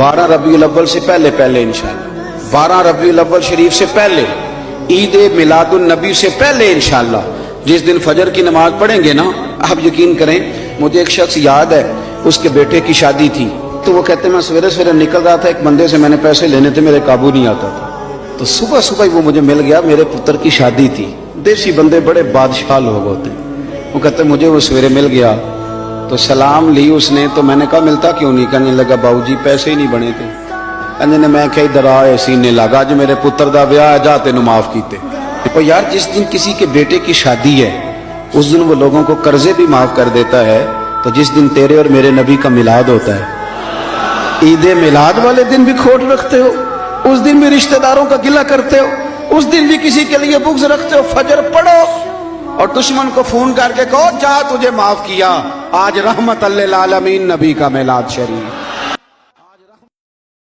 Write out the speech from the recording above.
12 रबीउल अव्वल से पहले इंशाअल्लाह, 12 रबीउल अव्वल शरीफ से पहले, ईद मिलादुन नबी से पहले इंशाअल्लाह जिस दिन फजर की नमाज पढ़ेंगे ना, आप यकीन करें मुझे एक शख्स याद है, उसके बेटे की शादी थी, तो वो कहते मैं सवेरे सवेरे निकल रहा था, एक बंदे से मैंने पैसे लेने थे, मेरे काबू नहीं आता था, तो सुबह सुबह वो मुझे मिल गया, मेरे पुत्र की शादी थी। देसी बंदे बड़े बादशाह लोग होते हैं, वो कहते मुझे वो सवेरे मिल गया, तो सलाम ली उसने, तो मैंने कहा मिलता क्यों नहीं? कहने लगा बाबूजी पैसे ही नहीं बने थे। कहने ने मैं क्या इधर आए सीने लगा, अज मेरे पुत्र दा ब्याह जा तेनू माफ कीते। तो यार जिस दिन किसी के बेटे की शादी है उस दिन वो लोगों को कर्जे भी माफ कर देता है, तो जिस दिन तेरे और मेरे नबी का मिलाद होता है, ईद मिलाद वाले दिन भी खोट रखते हो, उस दिन भी रिश्तेदारों का गिला करते हो, उस दिन भी किसी के लिए बुग़्ज़ रखते हो। फजर पढ़ो और दुश्मन को फोन करके कहो जा तुझे माफ किया, आज रहमत लिल आलमीन नबी का मिलाद शरीफ।